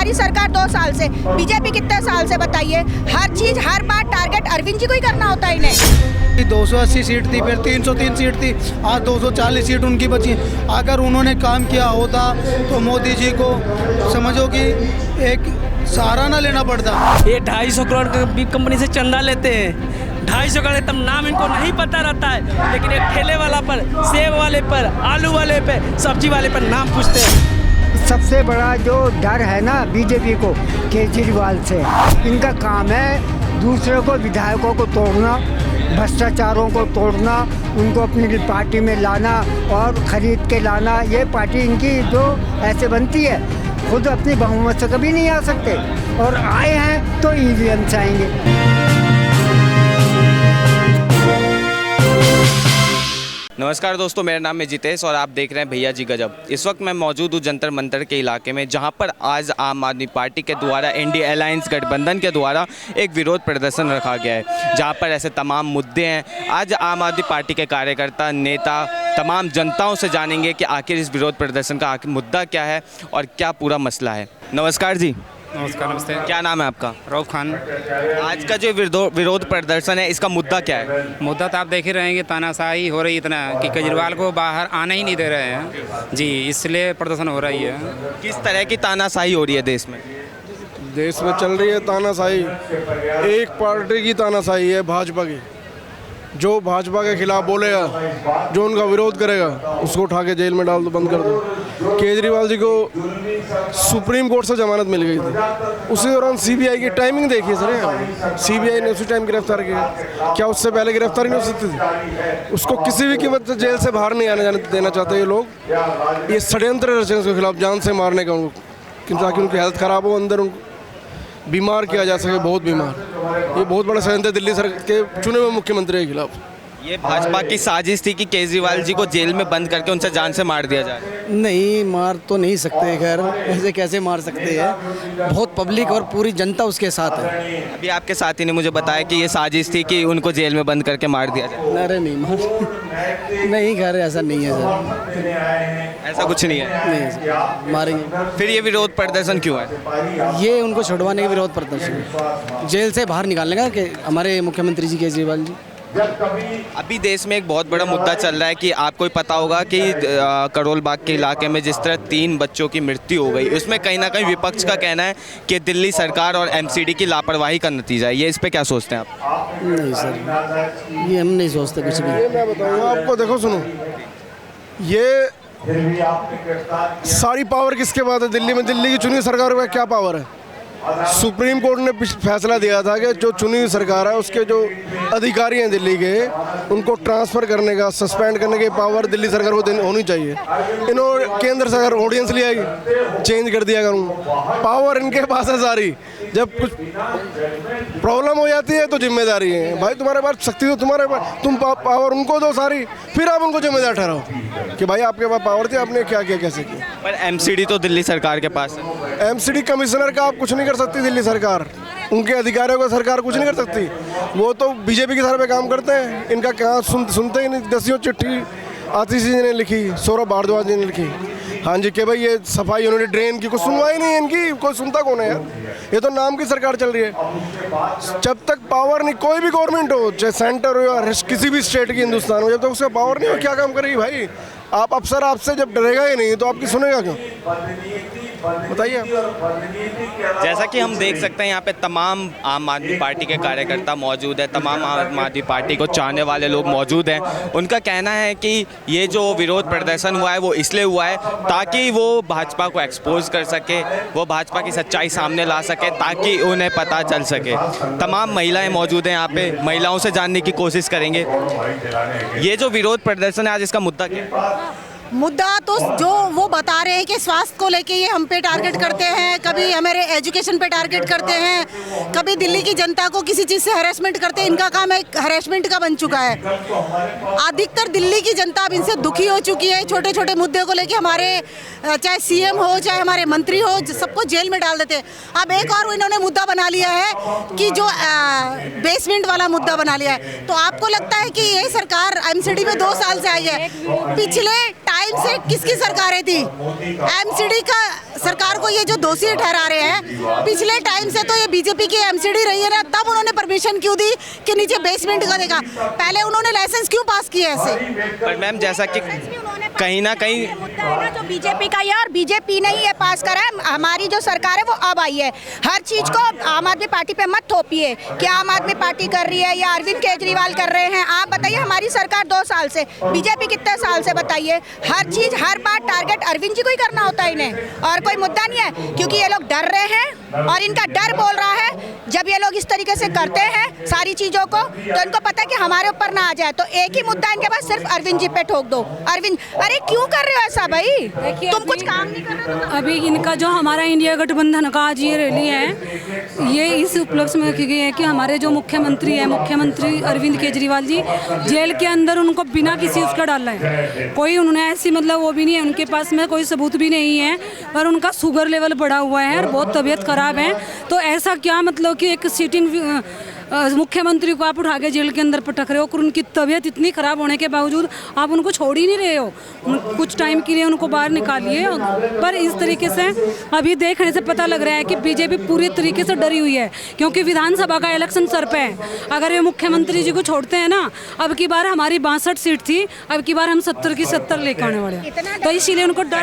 हमारी सरकार 2 साल से, बीजेपी कितने साल से बताइए। हर चीज हर बार टारगेट अरविंद जी को ही करना होता है इन्हें। 280 सीट थी, फिर 303 सीट थी, आज 240 सीट उनकी बची। अगर उन्होंने काम किया होता तो मोदी जी को समझो कि एक सहारा ना लेना पड़ता। ये 250 करोड़ की कंपनी से चंदा लेते हैं, 250 करोड़ तब नाम इनको नहीं पता रहता है, लेकिन एक ठेले वाला पर, सेब वाले पर, आलू वाले पे, सब्जी वाले पर नाम पूछते हैं। सबसे बड़ा जो डर है ना बीजेपी को केजरीवाल से, इनका काम है दूसरे को, विधायकों को तोड़ना, भ्रष्टाचारों को तोड़ना, उनको अपनी पार्टी में लाना और ख़रीद के लाना। ये पार्टी इनकी जो ऐसे बनती है, खुद अपनी बहुमत से कभी नहीं आ सकते, और आए हैं तो ईवीएम से आएंगे। नमस्कार दोस्तों, मेरा नाम है जितेश और आप देख रहे हैं भैया जी गजब। इस वक्त मैं मौजूद हूँ जंतर मंतर के इलाके में, जहाँ पर आज आम आदमी पार्टी के द्वारा इंडिया अलायंस गठबंधन के द्वारा एक विरोध प्रदर्शन रखा गया है, जहाँ पर ऐसे तमाम मुद्दे हैं। आज आम आदमी पार्टी के कार्यकर्ता, नेता, तमाम जनताओं से जानेंगे कि आखिर इस विरोध प्रदर्शन का आखिर मुद्दा क्या है और क्या पूरा मसला है। नमस्कार जी। नमस्कार। नमस्ते। क्या नाम है आपका? रऊफ खान। आज का जो विरोध प्रदर्शन है, इसका मुद्दा क्या है? मुद्दा तो आप देख ही रहे हैं कि तानाशाही हो रही इतना कि केजरीवाल को बाहर आने ही नहीं दे रहे हैं जी, इसलिए प्रदर्शन हो रही है। किस तरह की तानाशाही हो रही है देश में? देश में चल रही है तानाशाही, एक पार्टी की तानाशाही है, भाजपा की। जो भाजपा के खिलाफ बोलेगा, जो उनका विरोध करेगा, उसको उठा के जेल में डाल दो, बंद कर दो। केजरीवाल जी को सुप्रीम कोर्ट से जमानत मिल गई थी, उसी दौरान सीबीआई की टाइमिंग देखिए सर, सीबीआई ने उसी टाइम गिरफ्तार किया। क्या उससे पहले गिरफ्तारी नहीं हो सकती थी? उसको किसी भी कीमत से जेल से बाहर नहीं आने जाने देना चाहते ये लोग। ये षड्यंत्र रचे उसके खिलाफ, जान से मारने का, उनको ताकि उनकी हेल्थ खराब हो, अंदर उनको बीमार किया जा सके, बहुत बीमार। ये बहुत बड़ा षड्यंत्र दिल्ली सरकार के चुने हुए मुख्यमंत्री के खिलाफ। ये भाजपा की साजिश थी कि केजरीवाल जी को जेल में बंद करके उनसे जान से मार दिया जाए। नहीं, मार तो नहीं सकते, खैर ऐसे कैसे मार सकते हैं, बहुत पब्लिक और पूरी जनता उसके साथ है। अभी आपके साथी ने मुझे बताया कि ये साजिश थी कि उनको जेल में बंद करके मार दिया जाए। अरे नहीं, मार नहीं, खैर ऐसा नहीं है सर, ऐसा कुछ नहीं है। नहीं सर, मारेंगे। फिर ये विरोध प्रदर्शन क्यों है? ये उनको छुड़वाने के विरोध प्रदर्शन, जेल से बाहर निकालने का, कि हमारे मुख्यमंत्री जी केजरीवाल जी। अभी देश में एक बहुत बड़ा मुद्दा चल रहा है कि आपको ही पता होगा कि करोल बाग के इलाके में जिस तरह 3 बच्चों की मृत्यु हो गई, उसमें कहीं ना कहीं विपक्ष का कहना है कि दिल्ली सरकार और एमसीडी की लापरवाही का नतीजा है। ये इस पे क्या सोचते हैं आप? नहीं सर, ये हम नहीं सोचते कुछ भी। मैं बताऊँगा आपको, देखो सुनो, ये सारी पावर किसके पास है दिल्ली में? दिल्ली की चुनी सरकार का क्या पावर है? सुप्रीम कोर्ट ने फैसला दिया था कि जो चुनी हुई सरकार है उसके जो अधिकारी हैं दिल्ली के, उनको ट्रांसफ़र करने का, सस्पेंड करने की पावर दिल्ली सरकार को होनी चाहिए। इन्होंने केंद्र सरकार ऑर्डिनेंस लिया कि चेंज कर दिया करूँ, पावर इनके पास है सारी। जब कुछ प्रॉब्लम हो जाती है तो जिम्मेदारी है भाई, तुम्हारे पास शक्ति तो तुम्हारे पास, तुम पावर उनको दो सारी, फिर आप उनको जिम्मेदार ठहराओ कि भाई आपके पास पावर थी, आपने क्या किया, कैसे किया। पर एमसीडी तो दिल्ली सरकार के पास है। एमसीडी कमिश्नर का आप कुछ नहीं कर सकती दिल्ली सरकार, उनके अधिकारियों को सरकार कुछ नहीं कर सकती। वो तो बीजेपी के सर पे काम करते हैं, इनका क्या सुनते ही नहीं। 10 चिट्ठी आतिशी जी ने लिखी, सौरभ भारद्वाज जी ने लिखी, हाँ जी, कि भाई ये सफाई उन्होंने ड्रेन की, कुछ सुनवाई नहीं है इनकी, कोई सुनता कौन है यार? ये तो नाम की सरकार चल रही है। जब तक पावर नहीं, कोई भी गवर्नमेंट हो, चाहे सेंटर हो या किसी भी स्टेट की हिंदुस्तान हो, जब तक उसका पावर नहीं हो, क्या काम करेगी भाई? आप अफसर आपसे जब डरेगा ही नहीं तो आपकी सुनेगा क्यों? बताइए। जैसा कि हम देख सकते हैं यहाँ पे तमाम आम आदमी पार्टी के कार्यकर्ता मौजूद है, तमाम आम आदमी पार्टी को चाहने वाले लोग मौजूद हैं। उनका कहना है कि ये जो विरोध प्रदर्शन हुआ है वो इसलिए हुआ है ताकि वो भाजपा को एक्सपोज कर सके, वो भाजपा की सच्चाई सामने ला सके, ताकि उन्हें पता चल सके। तमाम महिलाएं मौजूद हैं यहाँ पे, महिलाओं से जानने की कोशिश करेंगे ये जो विरोध प्रदर्शन है आज, इसका मुद्दा क्या है? मुद्दा तो जो वो बता रहे हैं कि स्वास्थ्य को लेके ये हम पे टारगेट करते हैं, कभी हमारे एजुकेशन पे टारगेट करते हैं, कभी दिल्ली की जनता को किसी चीज़ से हैरेसमेंट करते हैं। इनका काम एक हैरेसमेंट का बन चुका है। अधिकतर दिल्ली की जनता अब इनसे दुखी हो चुकी है। छोटे छोटे मुद्दे को लेके हमारे चाहे सीएम हो चाहे हमारे मंत्री हो, सबको जेल में डाल देते हैं। अब एक और इन्होंने मुद्दा बना लिया है कि जो बेसमेंट वाला मुद्दा बना लिया है। तो आपको लगता है कि ये सरकार एमसीडी में 2 साल से आई है, पिछले टाइम से किसकी सरकारें थी? एमसीडी का सरकार को ये जो दोषी ठहरा रहे हैं, पिछले टाइम से तो ये बीजेपी की एमसीडी रही है ना, तब उन्होंने परमिशन क्यों दी कि नीचे बेसमेंट का देगा? पहले उन्होंने लाइसेंस क्यों पास किया ऐसे? पर मैम जैसा कि कहीं ना कहीं जो बीजेपी का ही है और बीजेपी ने ही ये पास करा है। हमारी जो सरकार है वो अब आई है। हर चीज को आम आदमी पार्टी पे मत थोपिए कि आम आदमी पार्टी कर रही है या अरविंद केजरीवाल कर रहे हैं। आप बताइए, हमारी सरकार 2 साल से, बीजेपी कितने साल से बताइए? हर चीज हर बार टारगेट अरविंद जी को ही करना होता है इन्हें, और कोई मुद्दा नहीं है, क्योंकि ये लोग डर रहे हैं और इनका डर बोल रहा है। जब ये लोग इस तरीके से करते हैं सारी चीजों को, तो इनको पता है कि हमारे ऊपर ना आ जाए, तो एक ही मुद्दा इनके पास, सिर्फ अरविंद जी पे ठोक दो। अरविंद, अरे क्यों कर रहे हो ऐसा भाई? तुम कुछ काम नहीं कर रहे हो। अभी इनका जो हमारा इंडिया गठबंधन का आज ये रैली है, ये इस उपलक्ष्य में की गई है कि हमारे जो मुख्यमंत्री है, मुख्यमंत्री अरविंद केजरीवाल जी, जेल के अंदर उनको बिना किसी उसका डाला है। कोई उन्होंने ऐसी मतलब वो भी नहीं है, उनके पास में कोई सबूत भी नहीं है, पर उनका शुगर लेवल बढ़ा हुआ है और बहुत तबीयत खराब है। तो ऐसा क्या मतलब कि एक सीटिंग मुख्यमंत्री को आप उठा के जेल के अंदर पटक रहे हो, और उनकी तबीयत इतनी खराब होने के बावजूद आप उनको छोड़ ही नहीं रहे हो। कुछ टाइम के लिए उनको बाहर निकालिए, पर इस तरीके से अभी देखने से पता लग रहा है कि बीजेपी पूरी तरीके से डरी हुई है, क्योंकि विधानसभा का इलेक्शन सर पे है। अगर ये मुख्यमंत्री जी को छोड़ते हैं ना, अब की बार हमारी 62 सीट थी, अब की बार हम 70 की 70 लेकर आने वाले हैं, तो इसीलिए उनको डर।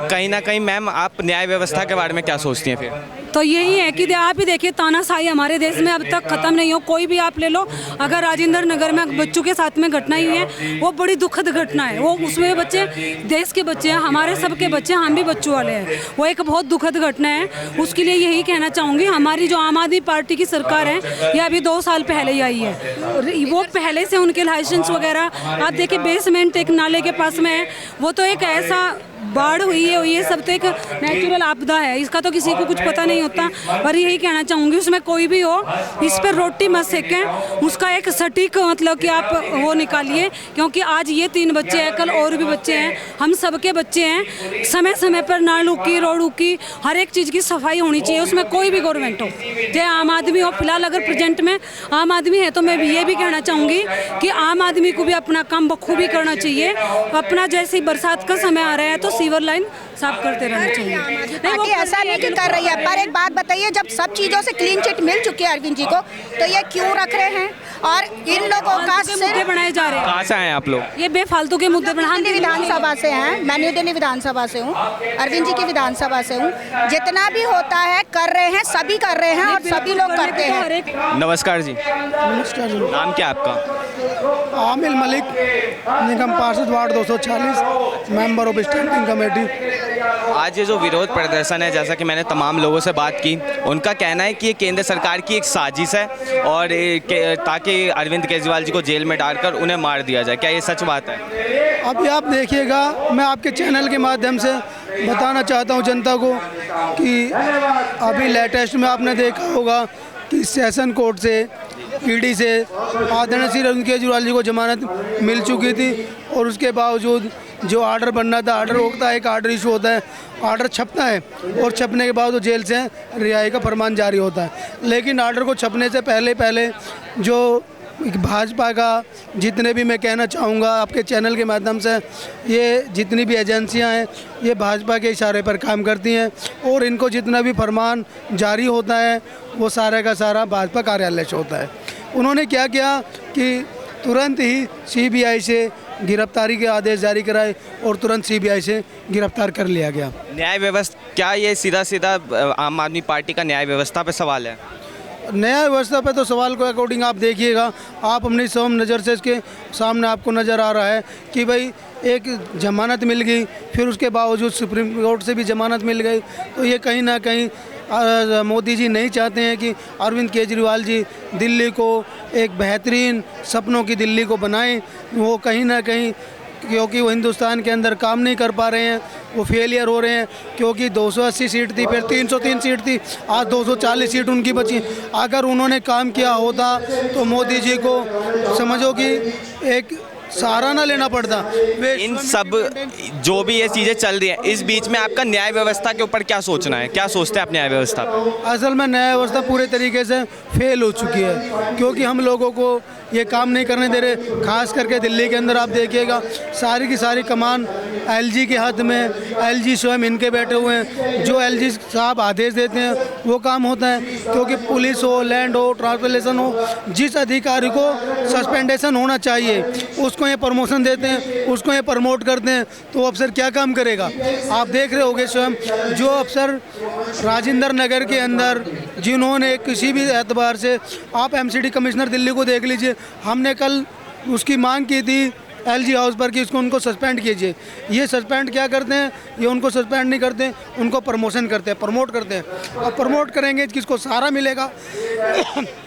कहीं ना कहीं मैम आप न्याय व्यवस्था के बारे में क्या सोचती हैं फिर? तो यही है कि आप ही देखिए, तानाशाही हमारे देश में अब तक खत्म नहीं हो। कोई भी आप ले लो, अगर राजेंद्र नगर में बच्चों के साथ में घटना ही है, वो बड़ी दुखद घटना है। वो उसमें बच्चे देश के बच्चे हैं, हमारे सबके बच्चे, हम भी बच्चों वाले हैं। वो एक बहुत दुखद घटना है। उसके लिए यही कहना चाहूँगी, हमारी जो आम आदमी पार्टी की सरकार है, ये अभी 2 साल पहले ही आई है। वो पहले से उनके लाइसेंस वगैरह आप देखिए, बेसमेंट एक नाले के पास में है, वो तो एक ऐसा बाढ़ हुई है, ये सब तो एक नेचुरल आपदा है, इसका तो किसी को कुछ पता नहीं होता। पर यही कहना चाहूँगी, उसमें कोई भी हो, इस पर रोटी मत सेकें, उसका एक सटीक मतलब कि आप वो निकालिए, क्योंकि आज ये 3 बच्चे हैं, कल और भी बच्चे हैं, हम सबके बच्चे हैं। समय समय पर नालों की, रोडों की, हर एक चीज़ की सफाई होनी चाहिए, उसमें कोई भी गवर्नमेंट हो, चाहे आम आदमी हो। फिलहाल अगर प्रेजेंट में आम आदमी है, तो मैं भी ये भी कहना चाहूँगी कि आम आदमी को भी अपना काम बखूबी करना चाहिए। अपना जैसे बरसात का समय आ रहा है, तो सीवर लाइन साफ करते रहना चाहिए। पार्टी ऐसा नहीं कि कर रही है, पर एक बात बताइए, जब सब चीजों से क्लीन चिट मिल चुकी है अरविंद जी को, तो ये क्यों रख रहे हैं? और इन लोगों का मुद्दे बनाए जा रहे हैं। कहाँ से आए आप लोग? ये बेफालतू के मुद्दे बना। विधानसभा से हैं, मैं न्यू दिल्ली विधानसभा से हूँ, अरविंद जी की विधानसभा से हूँ। जितना भी होता है कर रहे हैं, सभी कर रहे हैं और सभी लोग करते हैं। नमस्कार जी। नमस्कार जी। नाम क्या आपका? आमिर मलिक, निगम पार्षद ward 240, member of standing committee. आज ये जो विरोध प्रदर्शन है, जैसा कि मैंने तमाम लोगों से बात की, उनका कहना है कि ये केंद्र सरकार की एक साजिश है, और ताकि अरविंद केजरीवाल जी को जेल में डालकर उन्हें मार दिया जाए। क्या ये सच बात है? अभी आप देखिएगा, मैं आपके चैनल के माध्यम से बताना चाहता हूं जनता को कि अभी लेटेस्ट में आपने देखा होगा कि सेशन कोर्ट से, ईडी से आदरणीय श्री अरविंद केजरीवाल जी को जमानत मिल चुकी थी, और उसके बावजूद जो आर्डर बनना था, आर्डर होता है, एक आर्डर इशू होता है, आर्डर छपता है, और छपने के बाद वो जेल से रिहाई का फरमान जारी होता है। लेकिन आर्डर को छपने से पहले जो भाजपा का, जितने भी मैं कहना चाहूँगा आपके चैनल के माध्यम से, ये जितनी भी एजेंसियां हैं, ये भाजपा के इशारे पर काम करती हैं, और इनको जितना भी फरमान जारी होता है, वो सारा का सारा भाजपा कार्यालय से होता है। उन्होंने क्या किया कि तुरंत ही सीबीआई से गिरफ्तारी के आदेश जारी कराए, और तुरंत सीबीआई से गिरफ्तार कर लिया गया। न्याय व्यवस्था, क्या ये सीधा आम आदमी पार्टी का न्याय व्यवस्था पे सवाल है? न्याय व्यवस्था पे तो सवाल को अकॉर्डिंग आप देखिएगा, आप अपनी सौम नज़र से इसके सामने आपको नज़र आ रहा है कि भाई एक जमानत मिल गई, फिर उसके बावजूद सुप्रीम कोर्ट से भी जमानत मिल गई, तो ये कहीं ना कहीं मोदी जी नहीं चाहते हैं कि अरविंद केजरीवाल जी दिल्ली को एक बेहतरीन सपनों की दिल्ली को बनाएं। वो कहीं ना कहीं, क्योंकि वो हिंदुस्तान के अंदर काम नहीं कर पा रहे हैं, वो फेलियर हो रहे हैं, क्योंकि 280 सीट थी, फिर 303 सीट थी, आज 240 सीट उनकी बची। अगर उन्होंने काम किया होता तो मोदी जी को समझो कि एक सहारा लेना पड़ता। वे इन सब जो भी ये चीज़ें चल रही हैं, इस बीच में आपका न्याय व्यवस्था के ऊपर क्या सोचना है, क्या सोचते हैं आप न्याय व्यवस्था पर? असल में न्याय व्यवस्था पूरे तरीके से फेल हो चुकी है, क्योंकि हम लोगों को ये काम नहीं करने दे रहे। खास करके दिल्ली के अंदर आप देखिएगा, सारी की सारी कमान एलजी के हाथ में, एलजी स्वयं इनके बैठे हुए हैं। जो एलजी साहब आदेश देते हैं वो काम होता है, क्योंकि पुलिस हो, लैंड हो, ट्रांसपोर्टेशन हो, जिस अधिकारी को सस्पेंडेशन होना चाहिए उसको ये प्रमोशन देते हैं, उसको ये प्रमोट करते हैं, तो वो अफसर क्या काम करेगा? आप देख रहे होंगे स्वयं, जो अफसर राजेंद्र नगर के अंदर जिन्होंने किसी भी एतबार से, आप एमसीडी कमिश्नर दिल्ली को देख लीजिए, हमने कल उसकी मांग की थी एलजी हाउस पर कि इसको उनको सस्पेंड कीजिए। ये सस्पेंड क्या करते हैं? ये उनको सस्पेंड नहीं करते, उनको प्रमोशन करते हैं, प्रमोट करते हैं। और प्रमोट करेंगे किसको सहारा मिलेगा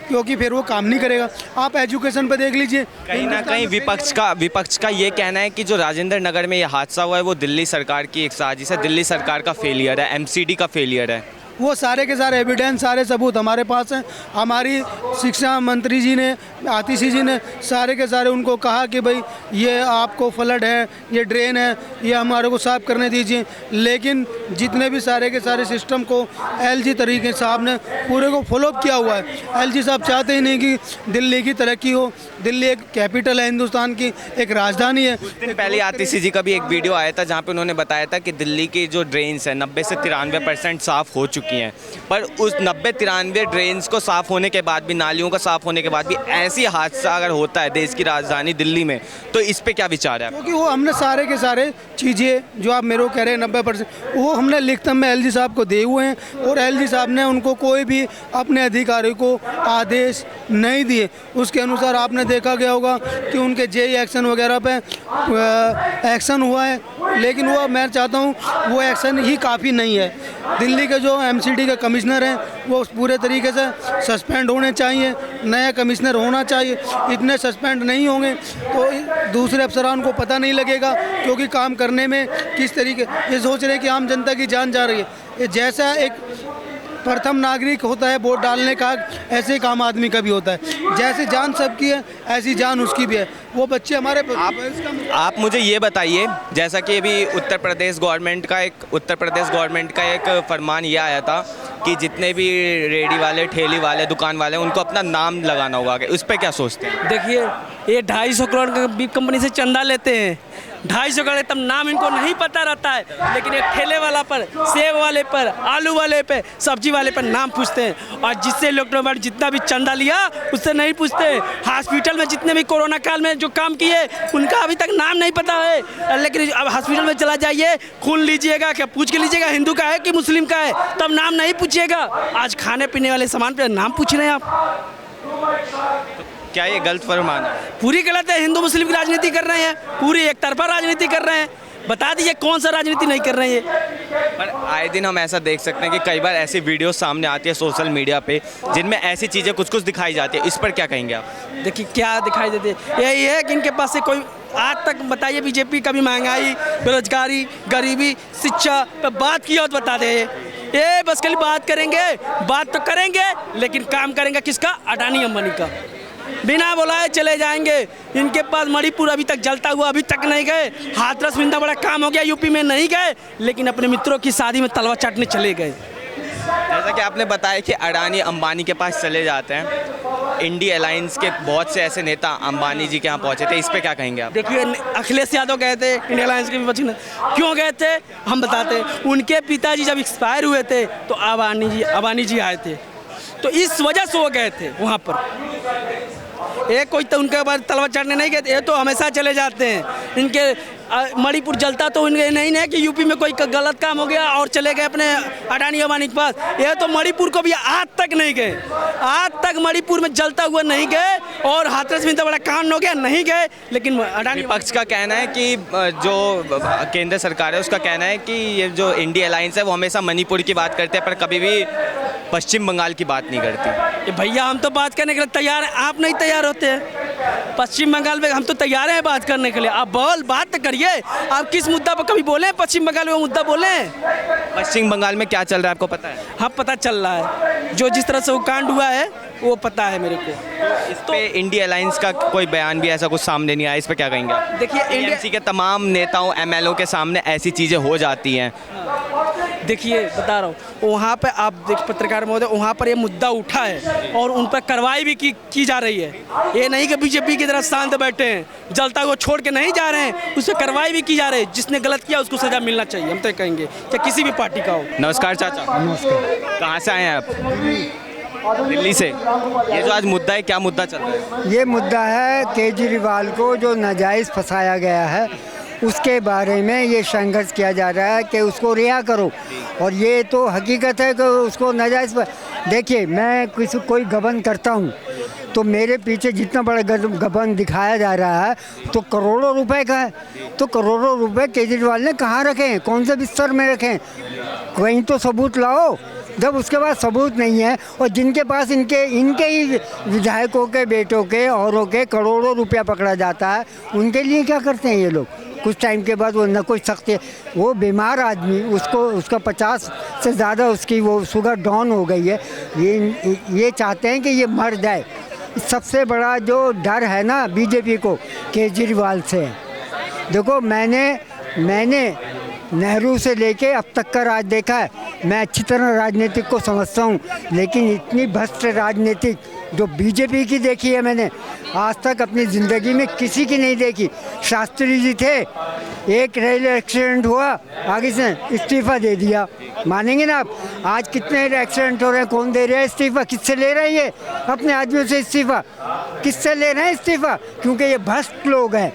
क्योंकि फिर वो काम नहीं करेगा। आप एजुकेशन पे देख लीजिए, कहीं ना कहीं विपक्ष का ये कहना है कि जो राजेंद्र नगर में ये हादसा हुआ है वो दिल्ली सरकार की एक साजिश है, दिल्ली सरकार का फेलियर है, एमसीडी का फेलियर है। वो सारे के सारे एविडेंस, सारे सबूत हमारे पास हैं। हमारी शिक्षा मंत्री जी ने, आतिशी जी ने सारे के सारे उनको कहा कि भाई ये आपको फ्लड है, ये ड्रेन है, ये हमारे को साफ करने दीजिए, लेकिन जितने भी सारे के सारे सिस्टम को एलजी तरीके साहब ने पूरे को फॉलोअप किया हुआ है। एलजी साहब चाहते ही नहीं कि दिल्ली की तरक्की हो। दिल्ली एक कैपिटल है हिंदुस्तान की, एक राजधानी है। कुछ दिन पहले आतिशी जी का भी एक वीडियो आया था जहाँ पे उन्होंने बताया था कि दिल्ली की जो ड्रेन्स है 90 से 93% साफ़ हो चुकी हैं, पर उस 90-93 ड्रेन्स को साफ़ होने के बाद भी, नालियों का साफ़ होने के बाद भी ऐसी हादसा अगर होता है देश की राजधानी दिल्ली में, तो इस पे क्या विचार है? क्योंकि वो हमने सारे के सारे चीज़ें जो आप मेरे को कह रहे हैं 90%, वो हमने लिखित में एलजी साहब को दिए हुए हैं, और एलजी साहब ने उनको कोई भी अपने अधिकारी को आदेश नहीं दिए। उसके अनुसार आपने देखा गया होगा कि उनके जेई एक्शन वगैरह पे एक्शन हुआ है, लेकिन वो मैं चाहता हूँ वो एक्शन ही काफ़ी नहीं है। दिल्ली के जो एमसीडी के कमिश्नर हैं वो पूरे तरीके से सस्पेंड होने चाहिए, नया कमिश्नर होना चाहिए। इतने सस्पेंड नहीं होंगे तो दूसरे अफसरान को पता नहीं लगेगा, क्योंकि काम करने में किस तरीके, ये सोच रहे हैं कि आम जनता की जान जा रही है। ये जैसा एक प्रथम नागरिक होता है वोट डालने का, ऐसे एक आम आदमी का भी होता है। जैसे जान सबकी है ऐसी जान उसकी भी है। वो बच्चे हमारे आप मुझे ये बताइए, जैसा कि अभी उत्तर प्रदेश गवर्नमेंट का एक फरमान ये आया था कि जितने भी रेडी वाले, ठेली वाले, दुकान वाले, उनको अपना नाम लगाना होगा, उस पर क्या सोचते हैं? देखिए, ये 250 करोड़ का बीप कंपनी से चंदा लेते हैं, 250 करोड़, तब नाम इनको नहीं पता रहता है, लेकिन एक ठेले वाला पर, सेब वाले पर, आलू वाले पे, सब्जी वाले पर नाम पूछते हैं। और जिससे इलेक्ट्रॉन जितना भी चंदा लिया उससे नहीं पूछते। हॉस्पिटल में जितने भी कोरोना काल में जो काम किए उनका अभी तक नाम नहीं पता है, लेकिन अब हॉस्पिटल में चला जाइए, खून लीजिएगा, क्या पूछ के लीजिएगा हिंदू का है कि मुस्लिम का है, तब नाम नहीं पूछिएगा। आज खाने पीने वाले सामान पर नाम पूछ रहे हैं आप। क्या ये गलत फरमान है? पूरी गलत है। हिंदू मुस्लिम की राजनीति कर रहे हैं, पूरी एक तरफा राजनीति कर रहे हैं। बता दीजिए कौन सा राजनीति नहीं कर रहे हैं ये? पर आए दिन हम ऐसा देख सकते हैं कि कई बार ऐसी वीडियो सामने आती है सोशल मीडिया पे जिनमें ऐसी चीज़ें कुछ दिखाई जाती है, इस पर क्या कहेंगे आप? देखिए क्या दिखाई देती है, यही है कि इनके पास से कोई आज तक बताइए बीजेपी कभी महंगाई, बेरोजगारी, गरीबी, शिक्षा पर बात की और बता दे। ये बस खाली बात करेंगे, बात तो करेंगे लेकिन काम करेंगे किसका? अडानी अंबानी का। बिना बुलाए चले जाएंगे। इनके पास मणिपुर अभी तक जलता हुआ अभी तक नहीं गए। हाथरस मिंदा बड़ा काम हो गया, यूपी में नहीं गए, लेकिन अपने मित्रों की शादी में तलवा चाटने चले गए। जैसा कि आपने बताया कि अडानी अंबानी के पास चले जाते हैं, इंडी अलायंस के बहुत से ऐसे नेता अंबानी जी के यहाँ पहुँचे थे, इस पर क्या कहेंगे आप? देखिए, अखिलेश यादव गए थे इंडिया अलायंस के विपक्ष में, क्यों गए थे हम बताते। उनके पिताजी जब एक्सपायर हुए थे तो अंबानी जी आए थे, तो इस वजह से वो गए थे वहाँ पर। एक कोई तो उनके बाद तलवा चढ़ने नहीं गए, ये तो हमेशा चले जाते हैं। इनके मणिपुर जलता तो इनके नहीं है कि यूपी में कोई गलत काम हो गया और चले गए अपने अडानी अंबानी के पास। ये तो मणिपुर को भी आज तक नहीं गए, आज तक मणिपुर में जलता हुआ नहीं गए, और हाथरस में तो बड़ा कांड हो गया नहीं गए। लेकिन अडानी विपक्ष का कहना है कि जो केंद्र सरकार है उसका कहना है कि ये जो इंडी अलायंस है वो हमेशा मणिपुर की बात करते हैं पर कभी भी पश्चिम बंगाल की बात नहीं करती। भैया हम तो बात करने के लिए तैयार हैं, आप नहीं तैयार होते हैं। पश्चिम बंगाल में हम तो तैयार हैं बात करने के लिए। आप बात तो करिए, आप किस मुद्दा पर कभी बोले पश्चिम बंगाल में, वो मुद्दा बोले। पश्चिम बंगाल में क्या चल रहा है आपको पता है? हाँ पता चल रहा है, जो जिस तरह से वो कांड हुआ है वो पता है मेरे को। इस पे इंडिया अलायंस का कोई बयान भी ऐसा कुछ सामने नहीं आया, इस पे क्या कहेंगे आप? देखिए टीएमसी के तमाम नेताओं एमएलओ के सामने ऐसी चीज़ें हो जाती हैं। देखिए बता रहा हूँ, वहाँ पे आप देखिए पत्रकार महोदय, वहाँ पर ये मुद्दा उठा है और उन पर कार्रवाई भी की जा रही है। ये नहीं कि बीजेपी की तरह शांत बैठे हैं, जनता को छोड़ के नहीं जा रहे हैं, उस पर कार्रवाई भी की जा रही है। जिसने गलत किया उसको सजा मिलना चाहिए, हम तो कहेंगे चाहे किसी भी पार्टी का हो। नमस्कार चाचा। नमस्कार। कहाँ से आए हैं आप? दिल्ली से। ये जो आज मुद्दा है, क्या मुद्दा चल रहा है? ये मुद्दा है केजरीवाल को जो नाजायज़ फंसाया गया है, उसके बारे में ये संघर्ष किया जा रहा है कि उसको रिहा करो। और ये तो हकीकत है कि उसको नाजायज़। देखिए, मैं कोई गबन करता हूँ तो मेरे पीछे जितना बड़ा गबन दिखाया जा रहा है तो करोड़ों रुपए का है। तो करोड़ों रुपए केजरीवाल ने कहाँ रखे हैं, कौन से बिस्तर में रखे हैं? कहीं तो सबूत लाओ। जब उसके पास सबूत नहीं है और जिनके पास इनके ही विधायकों के बेटों के औरों के करोड़ों रुपया पकड़ा जाता है, उनके लिए क्या करते हैं ये लोग? कुछ टाइम के बाद वो न कोई सख्त, वो बीमार आदमी, उसका 50 से ज़्यादा उसकी वो शुगर डाउन हो गई है। ये चाहते हैं कि ये मर जाए। सबसे बड़ा जो डर है ना बीजेपी को, केजरीवाल से है। देखो, मैंने नेहरू से लेके अब तक का राज देखा है। मैं अच्छी तरह राजनीतिक को समझता हूँ, लेकिन इतनी भ्रष्ट राजनीतिक जो बीजेपी की देखी है मैंने आज तक अपनी ज़िंदगी में किसी की नहीं देखी। शास्त्री जी थे, एक रेल एक्सीडेंट हुआ, आगे से इस्तीफा दे दिया। मानेंगे ना आप? आज कितने एक्सीडेंट हो रहे हैं, कौन दे रहा है इस्तीफा? किससे ले रहे हैं ये? अपने आदमियों से इस्तीफा। किससे ले रहे हैं इस्तीफा? क्योंकि ये भ्रष्ट लोग हैं,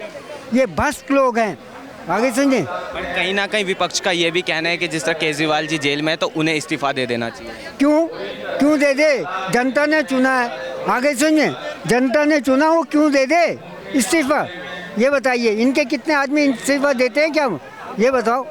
ये भ्रष्ट लोग हैं। आगे समझे। पर कहीं ना कहीं विपक्ष का ये भी कहना है कि जिस तरह केजरीवाल जी जेल में है तो उन्हें इस्तीफा दे देना चाहिए। क्यों दे दे? जनता ने चुना है। आगे सुनिए, जनता ने चुना, वो क्यों दे दे इस्तीफा? ये बताइए, इनके कितने आदमी इस्तीफा देते हैं क्या? ये बताओ।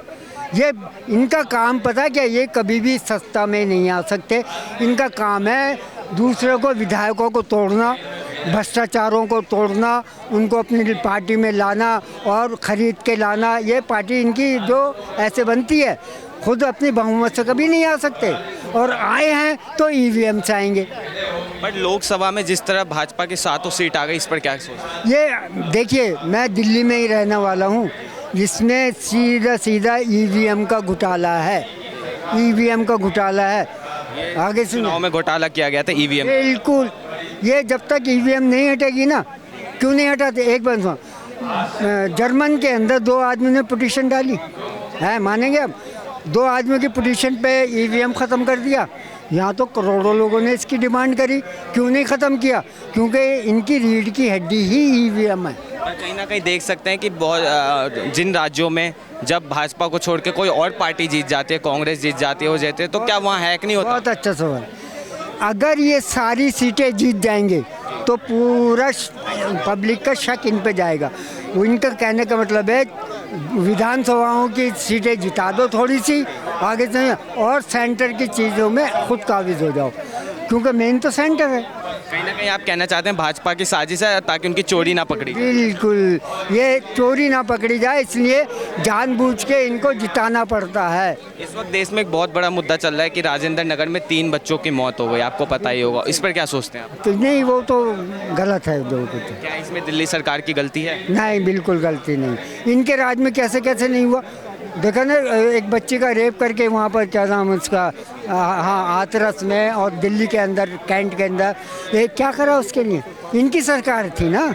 ये इनका काम पता क्या, ये कभी भी सत्ता में नहीं आ सकते। इनका काम है दूसरों को, विधायकों को तोड़ना, भ्रष्टाचारों को तोड़ना, उनको अपनी पार्टी में लाना और ख़रीद के लाना। ये पार्टी इनकी जो ऐसे बनती है, खुद अपनी बहुमत से कभी नहीं आ सकते, और आए हैं तो ईवीएम से आएंगे। बट लोकसभा में जिस तरह भाजपा की 7 सीट आ गई, इस पर क्या सोचते? ये देखिए, मैं दिल्ली में ही रहने वाला हूँ, जिसमें सीधा ईवीएम का घोटाला है। ईवीएम का घोटाला है। आगे चुनाव में घोटाला किया गया था ईवीएम। बिल्कुल। ये जब तक ईवीएम नहीं हटेगी ना, क्यों नहीं हटाते? एक बार सुनो, जर्मन के अंदर 2 आदमी ने पिटीशन डाली है, मानेंगे आप? 2 आदमियों की पिटीशन पे ईवीएम ख़त्म कर दिया। यहाँ तो करोड़ों लोगों ने इसकी डिमांड करी, क्यों नहीं ख़त्म किया? क्योंकि इनकी रीढ़ की हड्डी ही ईवीएम है। और कहीं ना कहीं देख सकते हैं कि बहुत जिन राज्यों में जब भाजपा को छोड़ के कोई और पार्टी जीत जाती है, कांग्रेस जीत जाती है, वो जीते, तो क्या वहाँ हैक नहीं होता? बहुत अच्छा सवाल। अगर ये सारी सीटें जीत जाएंगे तो पूरा पब्लिक का शक इन पे जाएगा। इनका कहने का मतलब है विधानसभाओं की सीटें जिता दो थोड़ी सी, आगे से, और सेंटर की चीज़ों में खुद काबिज हो जाओ, क्योंकि मेन तो सेंटर है। कहीं ना कहीं आप कहना चाहते हैं भाजपा की साजिश है ताकि उनकी चोरी ना पकड़ी? बिल्कुल, ये चोरी ना पकड़ी जाए, इसलिए जानबूझ के इनको जिताना पड़ता है। इस वक्त देश में एक बहुत बड़ा मुद्दा चल रहा है कि राजेंद्र नगर में 3 बच्चों की मौत हो गई, आपको पता ही होगा। इस पर क्या सोचते हैं आप? तो नहीं, वो तो गलत है। दो कुछ क्या इसमें दिल्ली सरकार की गलती है? नहीं, बिल्कुल गलती नहीं। इनके राज में कैसे नहीं हुआ? देखा ना, एक बच्ची का रेप करके वहाँ पर, क्या नाम उसका, हाँ, हाथरस में, और दिल्ली के अंदर, कैंट के अंदर, ये क्या करा उसके लिए? इनकी सरकार थी ना,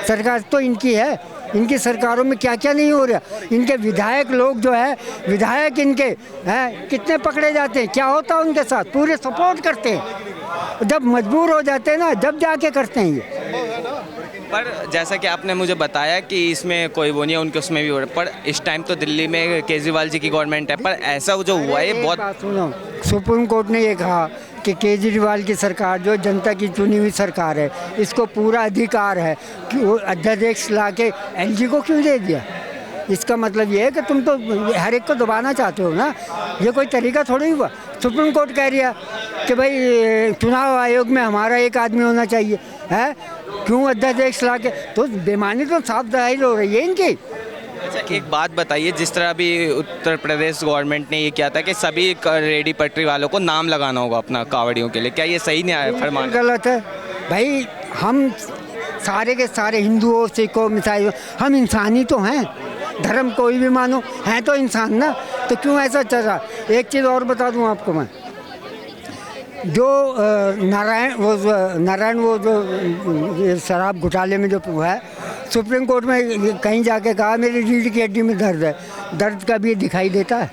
सरकार तो इनकी है। इनकी सरकारों में क्या क्या नहीं हो रहा। इनके विधायक लोग जो है, विधायक इनके हैं, कितने पकड़े जाते हैं, क्या होता है उनके साथ? पूरे सपोर्ट करते हैं, जब मजबूर हो जाते हैं ना, जब जाके करते हैं ये। पर जैसा कि आपने मुझे बताया कि इसमें कोई वो नहीं है, उनके उसमें भी हो रहा है, पर इस टाइम तो दिल्ली में केजरीवाल जी की गवर्नमेंट है, पर ऐसा जो हुआ है बहुत। सुनो, सुप्रीम कोर्ट ने ये कहा कि केजरीवाल की सरकार जो जनता की चुनी हुई सरकार है, इसको पूरा अधिकार है कि वो अध्यादेश ला के एलजी को क्यों दे दिया। इसका मतलब ये है कि तुम तो हर एक को दबाना चाहते हो ना, ये कोई तरीका थोड़ी हुआ। सुप्रीम कोर्ट कह रहा कि भाई चुनाव आयोग में हमारा एक आदमी होना चाहिए है, क्यों अध्यादेश ला के, तो बेमानी तो साफ जाहिर हो रही है इनकी। अच्छा, एक बात बताइए, जिस तरह अभी उत्तर प्रदेश गवर्नमेंट ने ये किया था कि सभी रेडी पटरी वालों को नाम लगाना होगा अपना कावड़ियों के लिए, क्या ये सही नहीं आया फरमान? गलत है भाई, हम सारे के सारे हिंदुओं सिखों ईसाइयों हम इंसानी तो हैं, धर्म कोई भी मानो हैं तो इंसान ना, तो क्यों ऐसा चल रहा। एक चीज़ और बता दूं आपको मैं, जो नारायण वो जो शराब घोटाले में जो है, सुप्रीम कोर्ट में कहीं जाके कहा मेरी रीढ़ की हड्डी में दर्द है, दर्द कभी दिखाई देता है?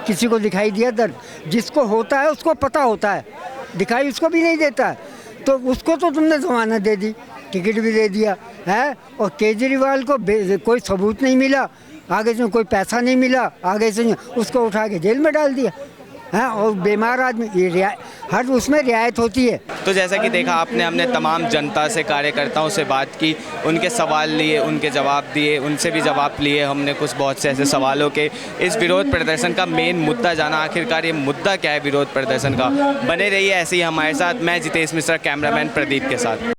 किसी को दिखाई दिया दर्द? जिसको होता है उसको पता होता है, दिखाई उसको भी नहीं देता है। तो उसको तो तुमने जमानत दे दी, टिकट भी दे दिया है, और केजरीवाल को कोई सबूत नहीं मिला, आगे से कोई पैसा नहीं मिला, आगे से उसको उठा के जेल में डाल दिया है। और बीमार आदमी ये हर उसमें रियायत होती है। तो जैसा कि देखा आपने, हमने तमाम जनता से, कार्यकर्ताओं से बात की, उनके सवाल लिए, उनके जवाब दिए, उनसे भी जवाब लिए हमने कुछ बहुत से ऐसे सवालों के। इस विरोध प्रदर्शन का मेन मुद्दा जाना, आखिरकार ये मुद्दा क्या है विरोध प्रदर्शन का। बने रहिए ऐसे ही हमारे साथ। मैं जितेश मिश्रा, कैमरामैन प्रदीप के साथ।